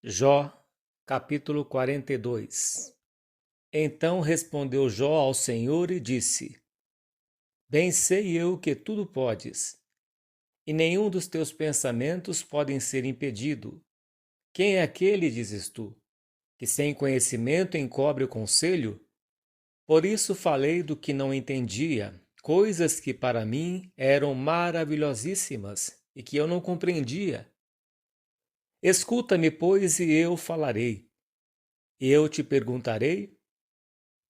Jó, capítulo 42. Então respondeu Jó ao Senhor e disse: Bem sei eu que tudo podes, e nenhum dos teus pensamentos podem ser impedido. Quem é aquele, dizes tu, que sem conhecimento encobre o conselho? Por isso falei do que não entendia, coisas que para mim eram maravilhosíssimas e que eu não compreendia. Escuta-me, pois, e eu falarei. Eu te perguntarei,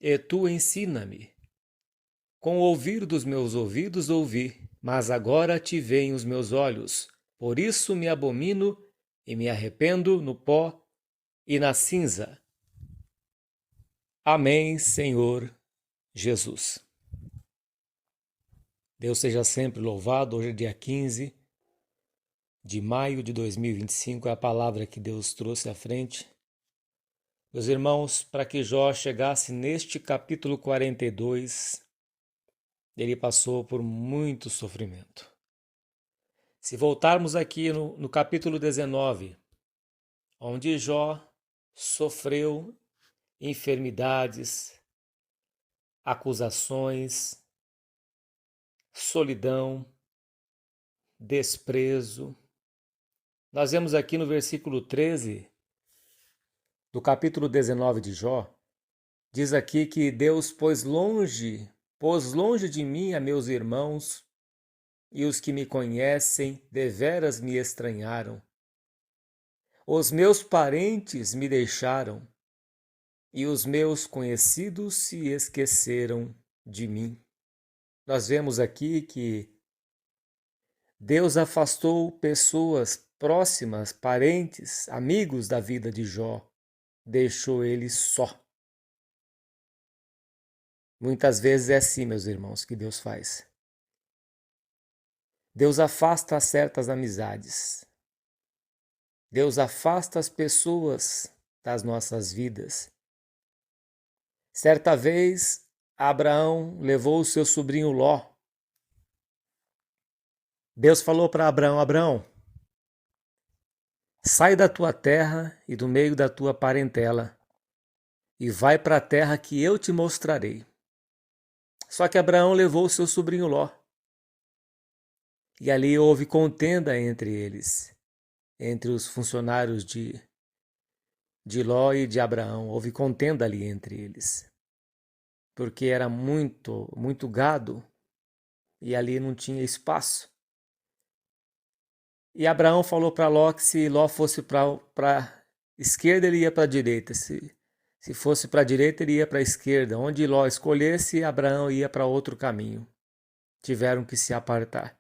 e tu ensina-me. Com o ouvir dos meus ouvidos ouvi, mas agora te veem os meus olhos. Por isso me abomino e me arrependo no pó e na cinza. Amém, Senhor Jesus. Deus seja sempre louvado. Hoje é dia 15 de maio de 2025, é a palavra que Deus trouxe à frente. Meus irmãos, para que Jó chegasse neste capítulo 42, ele passou por muito sofrimento. Se voltarmos aqui no capítulo 19, onde Jó sofreu enfermidades, acusações, solidão, desprezo. Nós vemos aqui no versículo 13 do capítulo 19 de Jó, diz aqui que Deus pôs longe de mim a meus irmãos, e os que me conhecem deveras me estranharam. Os meus parentes me deixaram, e os meus conhecidos se esqueceram de mim. Nós vemos aqui que Deus afastou pessoas próximas, parentes, amigos da vida de Jó, deixou ele só. Muitas vezes é assim, meus irmãos, que Deus faz. Deus afasta certas amizades. Deus afasta as pessoas das nossas vidas. Certa vez, Abraão levou o seu sobrinho Ló. Deus falou para Abraão: Abraão, sai da tua terra e do meio da tua parentela e vai para a terra que eu te mostrarei. Só que Abraão levou o seu sobrinho Ló. E ali houve contenda entre eles, entre os funcionários de Ló e de Abraão. Houve contenda ali entre eles, porque era muito gado e ali não tinha espaço. E Abraão falou para Ló que se Ló fosse para a esquerda, ele ia para a direita. Se fosse para a direita, ele ia para a esquerda. Onde Ló escolhesse, Abraão ia para outro caminho. Tiveram que se apartar.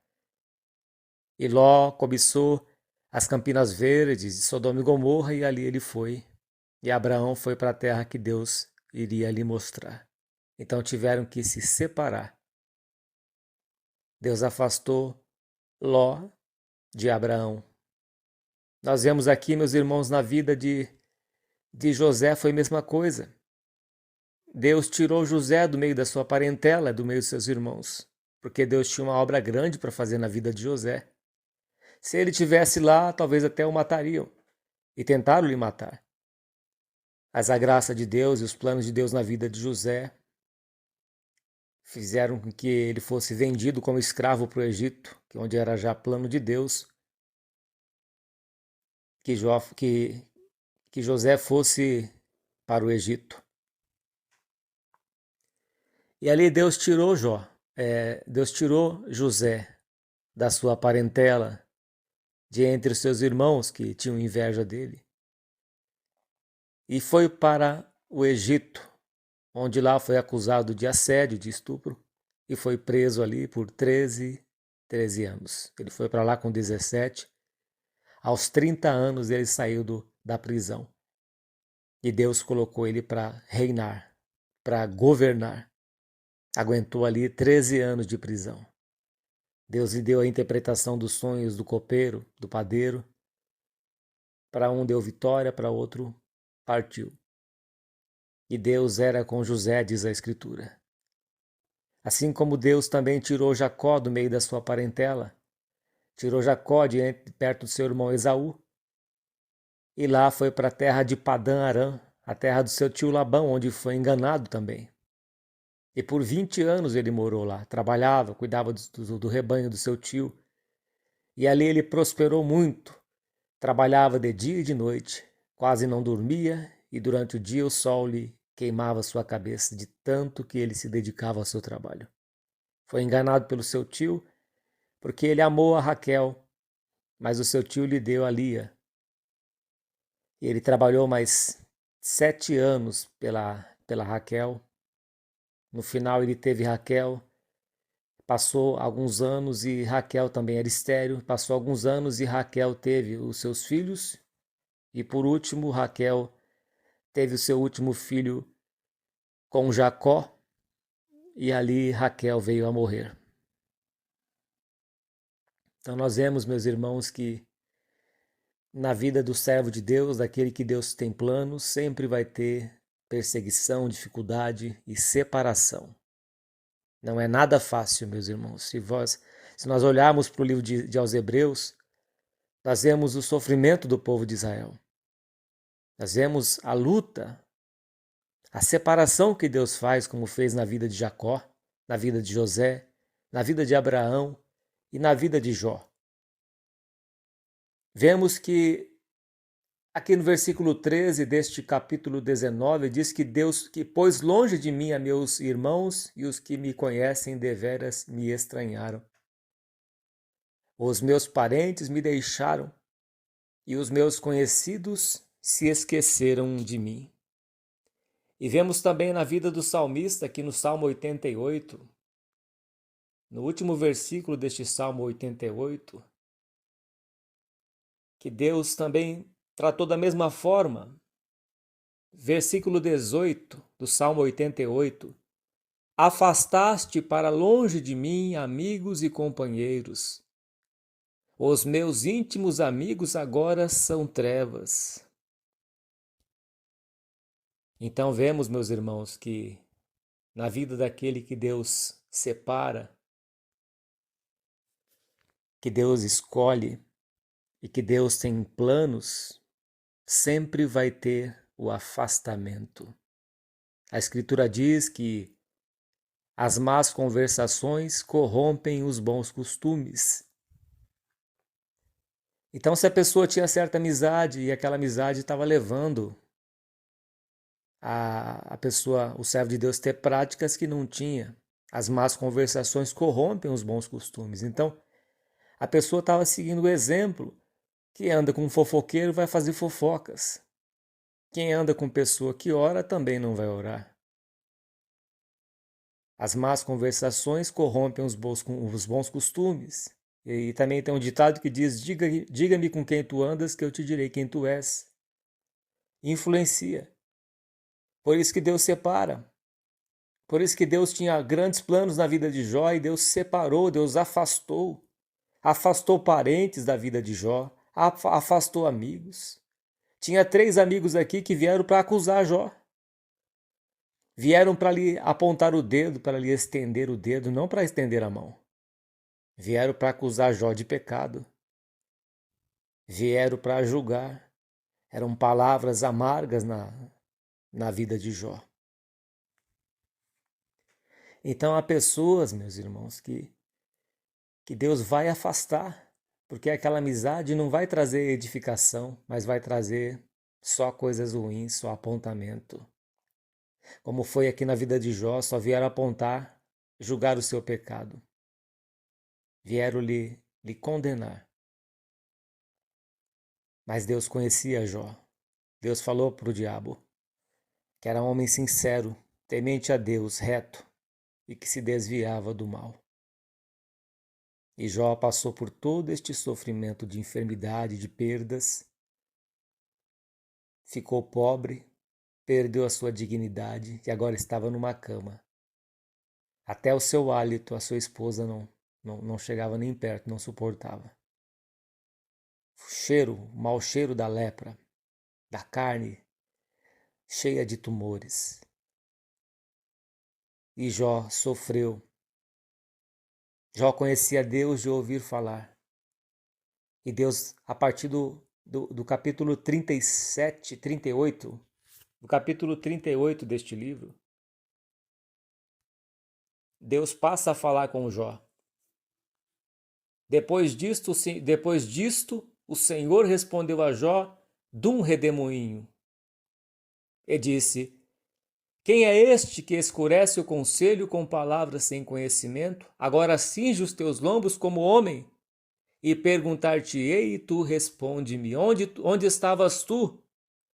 E Ló cobiçou as Campinas Verdes de Sodoma e Gomorra, e ali ele foi. E Abraão foi para a terra que Deus iria lhe mostrar. Então tiveram que se separar. Deus afastou Ló de Abraão. Nós vemos aqui, meus irmãos, na vida de José foi a mesma coisa. Deus tirou José do meio da sua parentela, do meio dos seus irmãos, porque Deus tinha uma obra grande para fazer na vida de José. Se ele tivesse lá, talvez até o matariam, e tentaram lhe matar. Mas a graça de Deus e os planos de Deus na vida de José fizeram com que ele fosse vendido como escravo para o Egito, onde era já plano de Deus, que José fosse para o Egito. E ali Deus tirou Deus tirou José da sua parentela, de entre os seus irmãos que tinham inveja dele, e foi para o Egito, onde lá foi acusado de assédio, de estupro, e foi preso ali por 13 anos. Ele foi para lá com 17. Aos 30 anos ele saiu da prisão. E Deus colocou ele para reinar, para governar. Aguentou ali 13 anos de prisão. Deus lhe deu a interpretação dos sonhos do copeiro, do padeiro. Para um deu vitória, para outro partiu. E Deus era com José, diz a Escritura. Assim como Deus também tirou Jacó do meio da sua parentela, tirou Jacó perto do seu irmão Esaú, e lá foi para a terra de Padã Arã, a terra do seu tio Labão, onde foi enganado também. E por 20 anos ele morou lá, trabalhava, cuidava do rebanho do seu tio. E ali ele prosperou muito, trabalhava de dia e de noite, quase não dormia, e durante o dia o sol lhe queimava sua cabeça de tanto que ele se dedicava ao seu trabalho. Foi enganado pelo seu tio, porque ele amou a Raquel, mas o seu tio lhe deu a Lia. Ele trabalhou mais 7 anos pela Raquel. No final ele teve Raquel, passou alguns anos e Raquel também era estéril. Passou alguns anos e Raquel teve os seus filhos. E por último, Raquel teve o seu último filho com Jacó. E ali Raquel veio a morrer. Então nós vemos, meus irmãos, que na vida do servo de Deus, daquele que Deus tem planos, sempre vai ter perseguição, dificuldade e separação. Não é nada fácil, meus irmãos. Se nós olharmos para o livro de aos Hebreus, nós vemos o sofrimento do povo de Israel. Nós vemos a luta, a separação que Deus faz, como fez na vida de Jacó, na vida de José, na vida de Abraão e na vida de Jó. Vemos que aqui no versículo 13 deste capítulo 19 diz que Deus que pôs longe de mim a meus irmãos e os que me conhecem deveras me estranharam. Os meus parentes me deixaram e os meus conhecidos se esqueceram de mim. E vemos também na vida do salmista, aqui no Salmo 88, no último versículo deste Salmo 88, que Deus também tratou da mesma forma. Versículo 18 do Salmo 88. Afastaste para longe de mim amigos e companheiros. Os meus íntimos amigos agora são trevas. Então vemos, meus irmãos, que na vida daquele que Deus separa, que Deus escolhe e que Deus tem planos, sempre vai ter o afastamento. A Escritura diz que as más conversações corrompem os bons costumes. Então, se a pessoa tinha certa amizade e aquela amizade estava levando a pessoa, o servo de Deus, ter práticas que não tinha, as más conversações corrompem os bons costumes. Então, a pessoa estava seguindo o exemplo. Quem anda com um fofoqueiro vai fazer fofocas. Quem anda com pessoa que ora também não vai orar. As más conversações corrompem os bons costumes. E também tem um ditado que diz: diga-me com quem tu andas, que eu te direi quem tu és. Influencia. Por isso que Deus separa. Por isso que Deus tinha grandes planos na vida de Jó e Deus separou, Deus afastou. Afastou parentes da vida de Jó, afastou amigos. Tinha 3 amigos aqui que vieram para acusar Jó. Vieram para lhe apontar o dedo, para lhe estender o dedo, não para estender a mão. Vieram para acusar Jó de pecado. Vieram para julgar. Eram palavras amargas na vida de Jó. Então há pessoas, meus irmãos, que Deus vai afastar, porque aquela amizade não vai trazer edificação, mas vai trazer só coisas ruins, só apontamento. Como foi aqui na vida de Jó, só vieram apontar, julgar o seu pecado. Vieram lhe condenar. Mas Deus conhecia Jó. Deus falou para o diabo que era um homem sincero, temente a Deus, reto e que se desviava do mal. E Jó passou por todo este sofrimento de enfermidade, de perdas, ficou pobre, perdeu a sua dignidade e agora estava numa cama. Até o seu hálito, a sua esposa não chegava nem perto, não suportava. O mau cheiro da lepra, da carne cheia de tumores. E Jó sofreu. Jó conhecia Deus de ouvir falar. E Deus, a partir do do capítulo 37, 38, do capítulo 38 deste livro, Deus passa a falar com Jó. Depois disto, o Senhor respondeu a Jó de um redemoinho e disse: Quem é este que escurece o conselho com palavras sem conhecimento? Agora cinge os teus lombos como homem, e perguntar-te-ei, e tu responde-me: onde estavas tu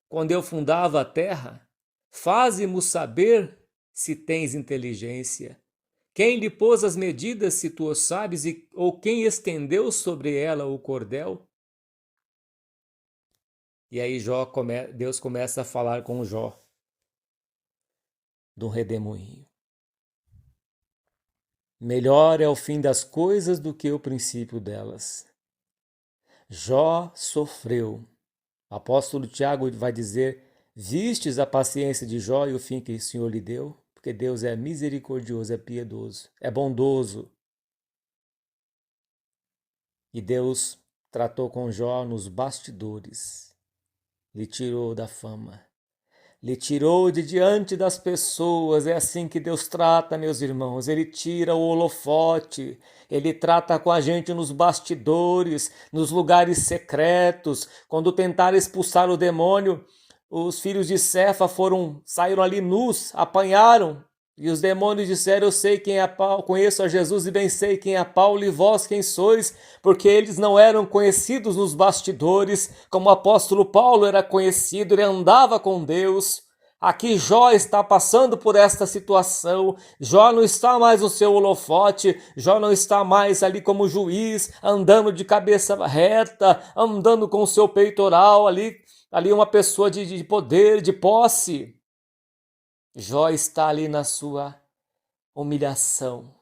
quando eu fundava a terra? Faze-mo saber se tens inteligência. Quem lhe pôs as medidas, se tu o sabes, ou quem estendeu sobre ela o cordel? E aí Deus começa a falar com Jó do redemoinho. Melhor é o fim das coisas do que o princípio delas. Jó sofreu. O apóstolo Tiago vai dizer: vistes a paciência de Jó e o fim que o Senhor lhe deu? Porque Deus é misericordioso, é piedoso, é bondoso. E Deus tratou com Jó nos bastidores. Lhe tirou da fama. Lhe tirou de diante das pessoas. É assim que Deus trata, meus irmãos. Ele tira o holofote. Ele trata com a gente nos bastidores, nos lugares secretos. Quando tentaram expulsar o demônio, os filhos de Cefa saíram ali nus, apanharam. E os demônios disseram: eu sei quem é Paulo, conheço a Jesus e bem sei quem é Paulo, e vós quem sois, porque eles não eram conhecidos nos bastidores, como o apóstolo Paulo era conhecido, ele andava com Deus. Aqui Jó está passando por esta situação. Jó não está mais no seu holofote, Jó não está mais ali como juiz, andando de cabeça reta, andando com o seu peitoral ali uma pessoa de poder, de posse. Jó está ali na sua humilhação.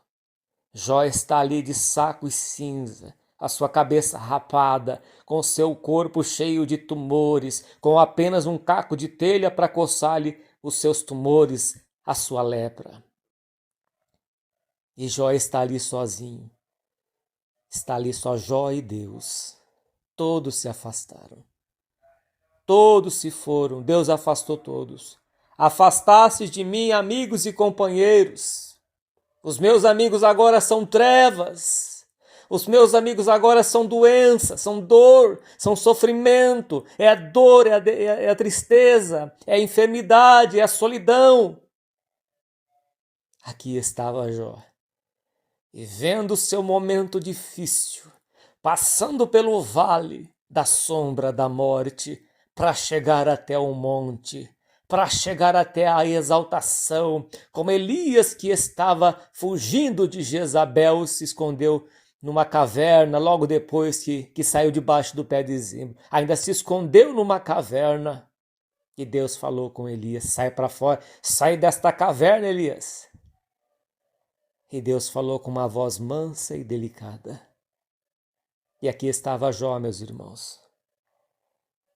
Jó está ali de saco e cinza, a sua cabeça rapada, com seu corpo cheio de tumores, com apenas um caco de telha para coçar-lhe os seus tumores, a sua lepra. E Jó está ali sozinho. Está ali só Jó e Deus. Todos se afastaram. Todos se foram. Deus afastou todos. Afastaste de mim, amigos e companheiros. Os meus amigos agora são trevas. Os meus amigos agora são doença, são dor, são sofrimento. É a dor, é a tristeza, é a enfermidade, é a solidão. Aqui estava Jó. E vendo seu momento difícil, passando pelo vale da sombra da morte, para chegar até o monte, para chegar até a exaltação, como Elias que estava fugindo de Jezabel, se escondeu numa caverna logo depois que saiu debaixo do pé de zimbro. Ainda se escondeu numa caverna e Deus falou com Elias: sai para fora, sai desta caverna, Elias. E Deus falou com uma voz mansa e delicada. E aqui estava Jó, meus irmãos.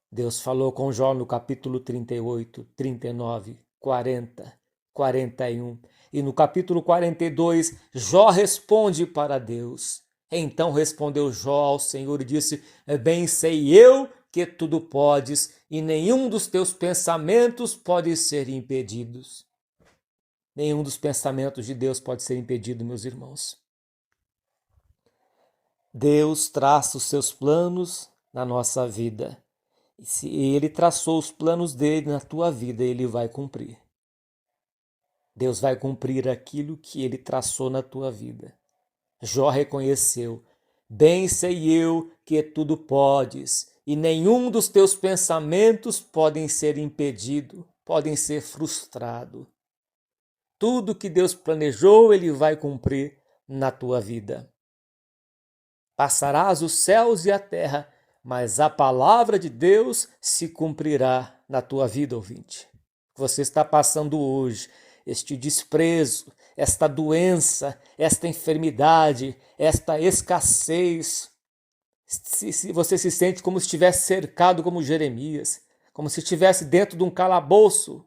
Deus falou com Jó no capítulo 38, 39, 40, 41. E no capítulo 42, Jó responde para Deus. Então respondeu Jó ao Senhor e disse: bem sei eu que tudo podes, e nenhum dos teus pensamentos pode ser impedidos. Nenhum dos pensamentos de Deus pode ser impedido, meus irmãos. Deus traça os seus planos na nossa vida. E se Ele traçou os planos dele na tua vida, Ele vai cumprir. Deus vai cumprir aquilo que Ele traçou na tua vida. Jó reconheceu: bem sei eu que tudo podes, e nenhum dos teus pensamentos podem ser impedido, podem ser frustrado. Tudo que Deus planejou, Ele vai cumprir na tua vida. Passarás os céus e a terra, mas a palavra de Deus se cumprirá na tua vida, ouvinte. Você está passando hoje este desprezo, esta doença, esta enfermidade, esta escassez. Se você se sente como se estivesse cercado como Jeremias, como se estivesse dentro de um calabouço,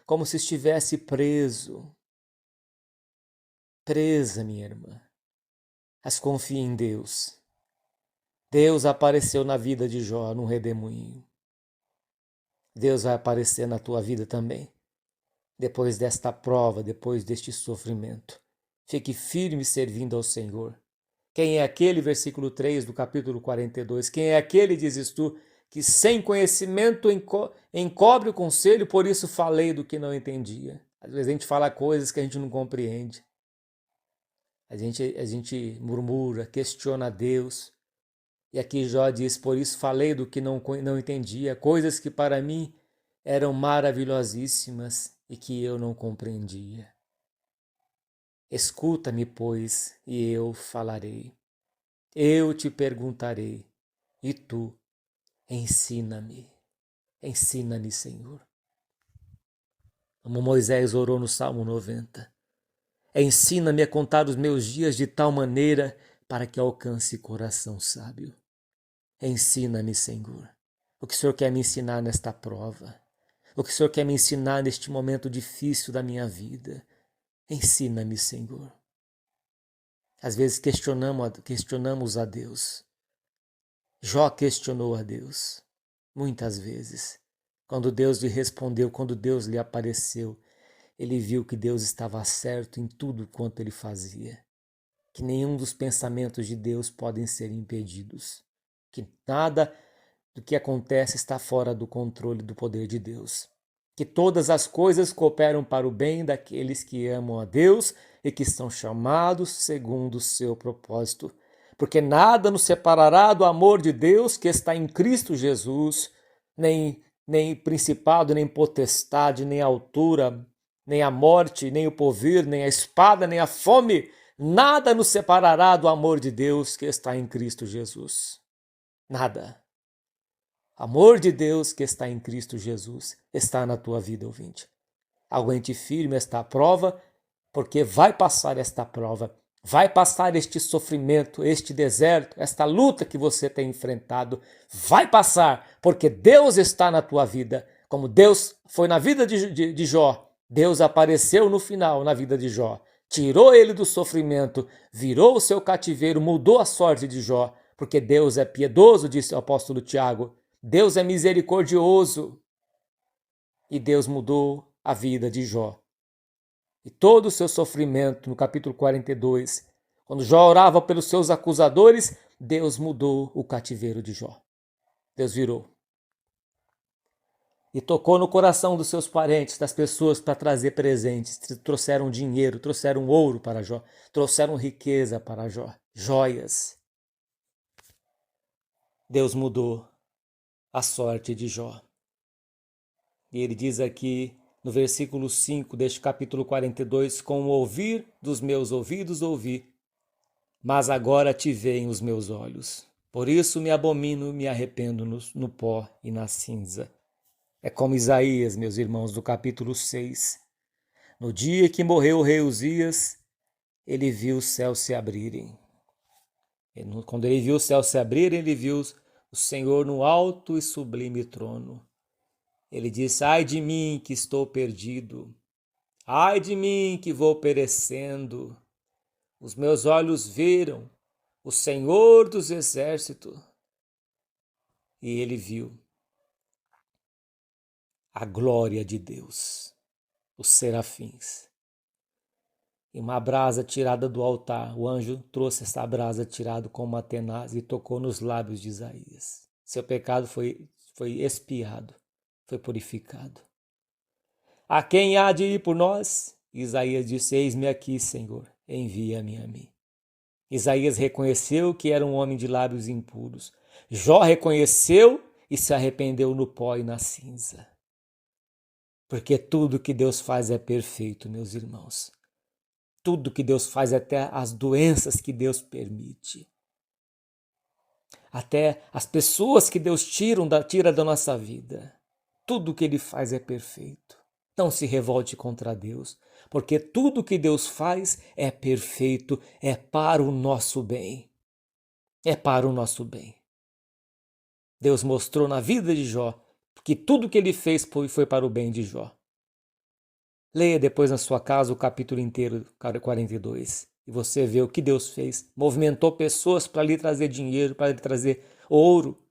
como se estivesse preso. Presa, minha irmã. Mas confie em Deus. Deus apareceu na vida de Jó num redemoinho. Deus vai aparecer na tua vida também. Depois desta prova, depois deste sofrimento. Fique firme servindo ao Senhor. Quem é aquele, versículo 3 do capítulo 42, quem é aquele, dizes tu, que sem conhecimento encobre o conselho, por isso falei do que não entendia. Às vezes a gente fala coisas que a gente não compreende. A gente murmura, questiona a Deus. E aqui Jó diz, por isso falei do que não entendia, coisas que para mim eram maravilhosíssimas e que eu não compreendia. Escuta-me, pois, e eu falarei. Eu te perguntarei, e tu ensina-me. Ensina-me, Senhor. Como Moisés orou no Salmo 90. Ensina-me a contar os meus dias de tal maneira para que alcance coração sábio. Ensina-me, Senhor, o que o Senhor quer me ensinar nesta prova, o que o Senhor quer me ensinar neste momento difícil da minha vida. Ensina-me, Senhor. Às vezes questionamos a Deus. Jó questionou a Deus, muitas vezes. Quando Deus lhe respondeu, quando Deus lhe apareceu, ele viu que Deus estava certo em tudo quanto ele fazia, que nenhum dos pensamentos de Deus podem ser impedidos, que nada do que acontece está fora do controle do poder de Deus, que todas as coisas cooperam para o bem daqueles que amam a Deus e que são chamados segundo o seu propósito, porque nada nos separará do amor de Deus que está em Cristo Jesus, nem principado, nem potestade, nem altura, nem a morte, nem o porvir, nem a espada, nem a fome, nada nos separará do amor de Deus que está em Cristo Jesus. Nada. Amor de Deus que está em Cristo Jesus está na tua vida, ouvinte. Aguente firme esta prova, porque vai passar esta prova, vai passar este sofrimento, este deserto, esta luta que você tem enfrentado, vai passar, porque Deus está na tua vida, como Deus foi na vida de Jó. Deus apareceu no final na vida de Jó, tirou ele do sofrimento, virou o seu cativeiro, mudou a sorte de Jó, porque Deus é piedoso, disse o apóstolo Tiago, Deus é misericordioso, e Deus mudou a vida de Jó. E todo o seu sofrimento, no capítulo 42, quando Jó orava pelos seus acusadores, Deus mudou o cativeiro de Jó. Deus virou. E tocou no coração dos seus parentes, das pessoas para trazer presentes. Trouxeram dinheiro, trouxeram ouro para Jó, trouxeram riqueza para Jó, joias. Deus mudou a sorte de Jó. E ele diz aqui no versículo 5 deste capítulo 42, com o ouvir dos meus ouvidos ouvi, mas agora te veem os meus olhos. Por isso me abomino, me arrependo no pó e na cinza. É como Isaías, meus irmãos, do capítulo 6. No dia que morreu o rei Uzias, ele viu os céus se abrirem. Quando ele viu os céus se abrirem, ele viu o Senhor no alto e sublime trono. Ele disse, ai de mim que estou perdido, ai de mim que vou perecendo. Os meus olhos viram o Senhor dos exércitos. E ele viu a glória de Deus, os serafins. E uma brasa tirada do altar, o anjo trouxe essa brasa tirada com uma tenaz e tocou nos lábios de Isaías. Seu pecado foi expiado, foi purificado. A quem há de ir por nós? Isaías disse, eis-me aqui, Senhor, envia-me a mim. Isaías reconheceu que era um homem de lábios impuros. Jó reconheceu e se arrependeu no pó e na cinza. Porque tudo que Deus faz é perfeito, meus irmãos. Tudo que Deus faz, até as doenças que Deus permite. Até as pessoas que Deus tira da nossa vida. Tudo que Ele faz é perfeito. Não se revolte contra Deus, porque tudo que Deus faz é perfeito, é para o nosso bem. É para o nosso bem. Deus mostrou na vida de Jó que tudo que ele fez foi para o bem de Jó. Leia depois na sua casa o capítulo inteiro, 42, E você vê o que Deus fez. Movimentou pessoas para lhe trazer dinheiro, para lhe trazer ouro,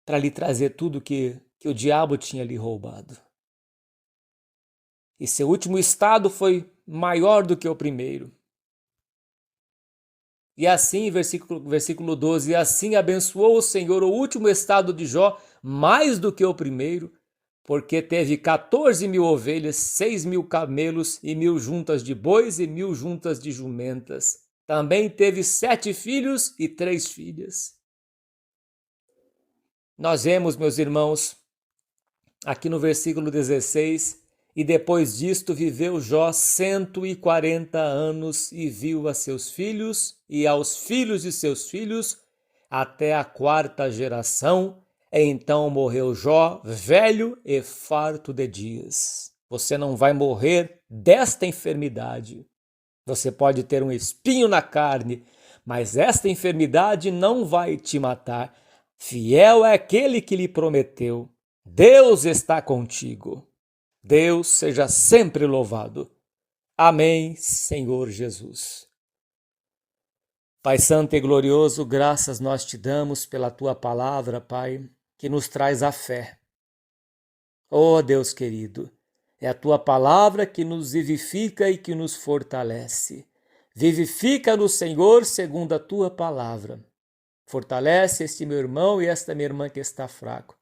para lhe trazer tudo que o diabo tinha lhe roubado. E seu último estado foi maior do que o primeiro. E assim, versículo 12, e assim abençoou o Senhor o último estado de Jó mais do que o primeiro, porque teve 14.000 ovelhas, 6.000 camelos e 1.000 juntas de bois e 1.000 juntas de jumentas. Também teve 7 filhos e 3 filhas. Nós vemos, meus irmãos, aqui no versículo 16, e depois disto viveu Jó 140 anos e viu a seus filhos e aos filhos de seus filhos até a 4ª geração. Então morreu Jó, velho e farto de dias. Você não vai morrer desta enfermidade. Você pode ter um espinho na carne, mas esta enfermidade não vai te matar. Fiel é aquele que lhe prometeu. Deus está contigo. Deus seja sempre louvado. Amém, Senhor Jesus. Pai Santo e glorioso, graças nós te damos pela tua palavra, Pai, que nos traz a fé. Oh Deus querido, é a tua palavra que nos vivifica e que nos fortalece. Vivifica-nos, Senhor, segundo a tua palavra. Fortalece este meu irmão e esta minha irmã que está fraco.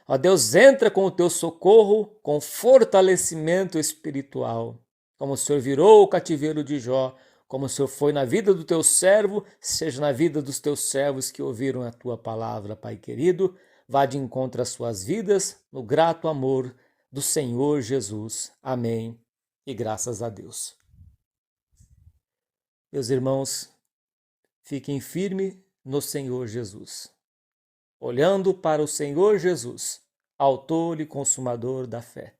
Ó Deus, entra com o teu socorro, com fortalecimento espiritual. Como o Senhor virou o cativeiro de Jó, como o Senhor foi na vida do teu servo, seja na vida dos teus servos que ouviram a tua palavra, Pai querido. Vá de encontro às suas vidas, no grato amor do Senhor Jesus. Amém. E graças a Deus. Meus irmãos, fiquem firmes no Senhor Jesus. Olhando para o Senhor Jesus, autor e consumador da fé.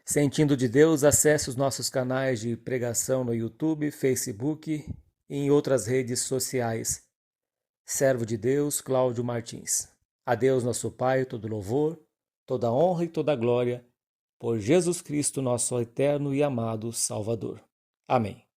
Sentindo de Deus, acesse os nossos canais de pregação no YouTube, Facebook e em outras redes sociais. Servo de Deus, Cláudio Martins. A Deus nosso Pai, todo louvor, toda honra e toda glória, por Jesus Cristo, nosso eterno e amado Salvador. Amém.